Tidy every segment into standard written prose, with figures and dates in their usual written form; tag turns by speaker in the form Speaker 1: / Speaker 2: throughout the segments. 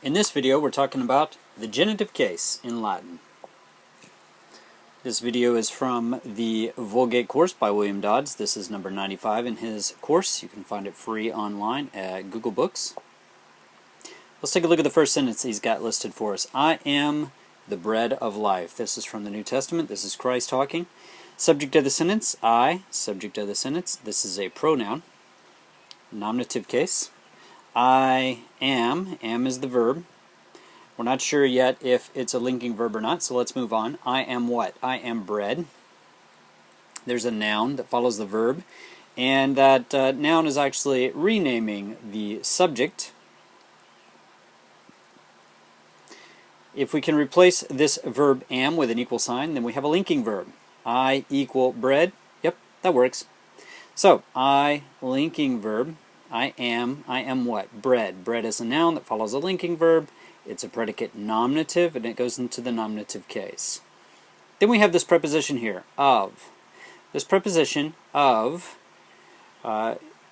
Speaker 1: In this video, we're talking about the genitive case in Latin. This video is from the Vulgate course by William Dodds. This is number 95 in his course. You can find it free online at Google Books. Let's take a look at the first sentence he's got listed for us. I am the bread of life. This is from the New Testament. This is Christ talking. Subject of the sentence, I. Subject of the sentence, this is a pronoun. Nominative case. I am is the verb. We're not sure yet if it's a linking verb or not, so let's move on. I am what? I am bread. There's a noun that follows the verb, and that noun is actually renaming the subject. If we can replace this verb am with an equal sign, then we have a linking verb. I equal bread. Yep, that works. So, I linking verb. I am what? Bread. Bread is a noun that follows a linking verb. It's a predicate nominative, and it goes into the nominative case. Then we have this preposition here, of. This preposition, of,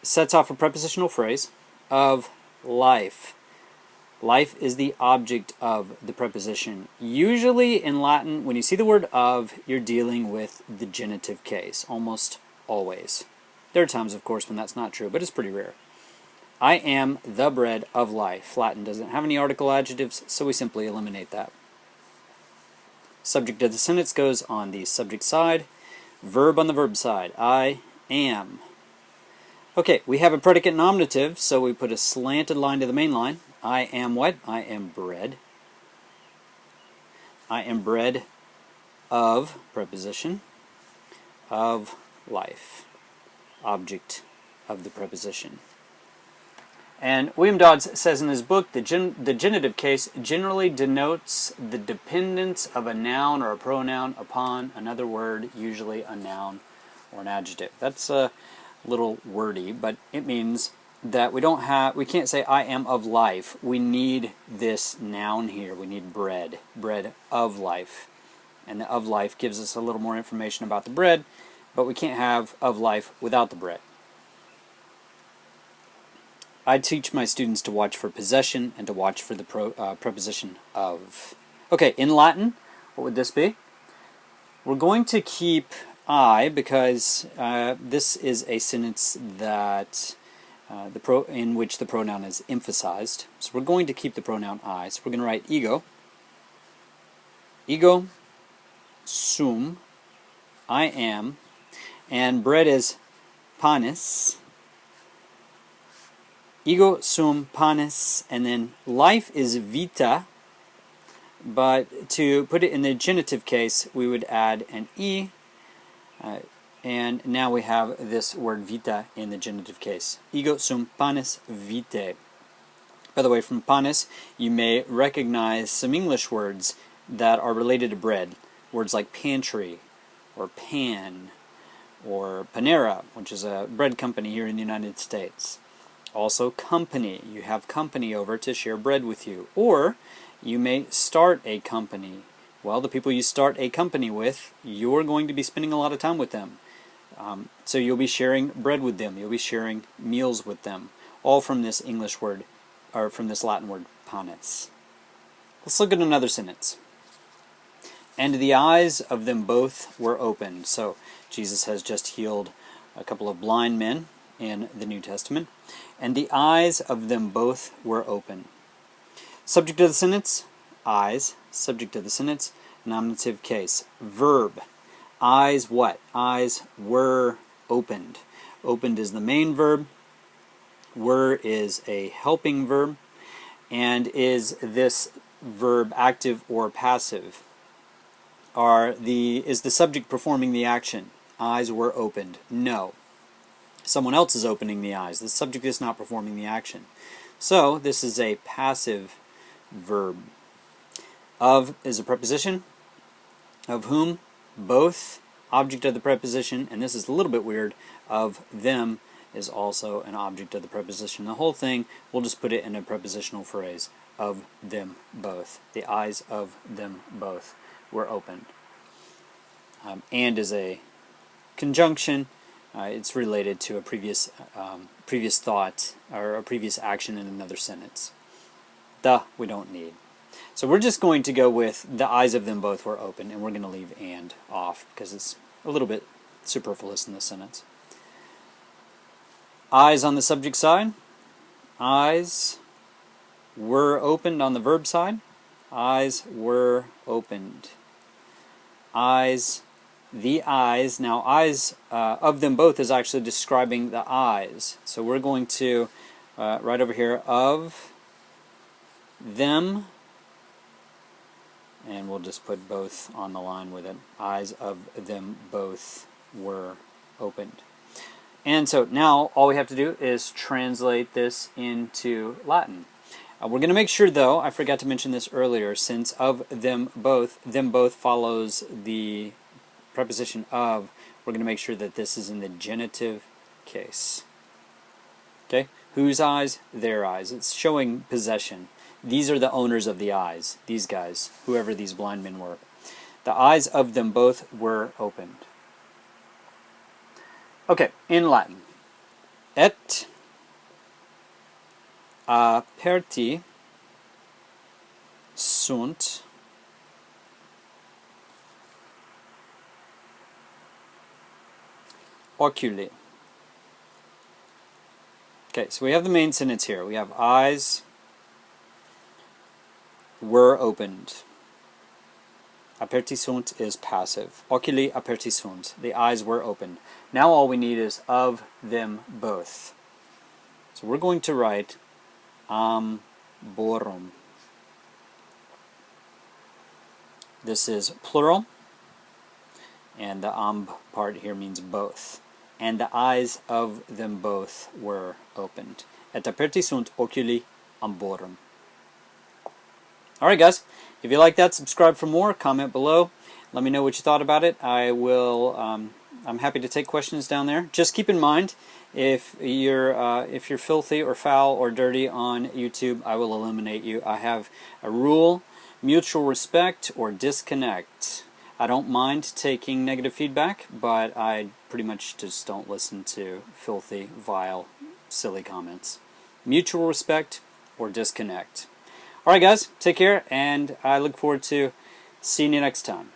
Speaker 1: sets off a prepositional phrase, of life. Life is the object of the preposition. Usually in Latin, when you see the word of, you're dealing with the genitive case, almost always. There are times, of course, when that's not true, but it's pretty rare. I am the bread of life. Latin doesn't have any article adjectives, so we simply eliminate that. Subject of the sentence goes on the subject side, verb on the verb side. I am. Okay, we have a predicate nominative, so we put a slanted line to the main line. I am what? I am bread. I am bread of, preposition, of life. Object of the preposition. And William Dodds says in his book, the genitive case generally denotes the dependence of a noun or a pronoun upon another word, usually a noun or an adjective. That's a little wordy, but it means that we can't say I am of life. We need this noun here. We need bread, bread of life. And the of life gives us a little more information about the bread, but we can't have of life without the bread. I teach my students to watch for possession and to watch for the preposition of. Okay, in Latin, what would this be? We're going to keep I because this is a sentence that in which the pronoun is emphasized. So we're going to keep the pronoun I. So we're going to write ego. Ego sum. I am. And bread is panis. Ego sum panis, and then life is vita, but to put it in the genitive case, we would add an e, and now we have this word vita in the genitive case. Ego sum panis vitae. By the way, from panis, you may recognize some English words that are related to bread. Words like pantry, or pan, or Panera, which is a bread company here in the United States. Also company. You have company over to share bread with you. Or you may start a company. Well, the people you start a company with, you're going to be spending a lot of time with them. So you'll be sharing bread with them. You'll be sharing meals with them. All from this English word, or from this Latin word, panis. Let's look at another sentence. And the eyes of them both were opened. So Jesus has just healed a couple of blind men in the New Testament. And the eyes of them both were open. Subject of the sentence, eyes. Subject of the sentence, nominative case. Verb, eyes what? Eyes were opened. Opened is the main verb. Were is a helping verb. And is this verb active or passive? Is the subject performing the action? Eyes were opened. No. Someone else is opening the eyes. The subject is not performing the action. So, this is a passive verb. Of is a preposition. Of whom? Both. Object of the preposition, and this is a little bit weird, of them is also an object of the preposition. The whole thing, we'll just put it in a prepositional phrase. Of them both. The eyes of them both were opened. And is a conjunction. It's related to a previous thought or a previous action in another sentence. the we don't need. So we're just going to go with the eyes of them both were open, and we're going to leave and off because it's a little bit superfluous in this sentence. Eyes on the subject side. Eyes were opened on the verb side. Eyes were opened. Eyes, the eyes. Now, eyes of them both is actually describing the eyes. So we're going to, right over here, of them, and we'll just put both on the line with it. Eyes of them both were opened. And so now all we have to do is translate this into Latin. We're going to make sure, though, I forgot to mention this earlier, since of them both follows the preposition of, we're going to make sure that this is in the genitive case. Okay? Whose eyes? Their eyes. It's showing possession. These are the owners of the eyes, these guys, whoever these blind men were. The eyes of them both were opened. Okay, in Latin. Et aperti sunt oculi. Okay, so we have the main sentence here. We have eyes were opened. Aperti sunt is passive. Oculi aperti sunt. The eyes were opened. Now all we need is of them both. So we're going to write amborum. This is plural, and the amb part here means both. And the eyes of them both were opened. Et aperti sunt oculi amborum. Alright guys, if you like that, subscribe for more, comment below, let me know what you thought about it. I'm happy to take questions down there. Just keep in mind, if you're filthy or foul or dirty on YouTube, I will eliminate you. I have a rule: mutual respect or disconnect. I don't mind taking negative feedback, but I pretty much just don't listen to filthy, vile, silly comments. Mutual respect or disconnect. Alright guys, take care, and I look forward to seeing you next time.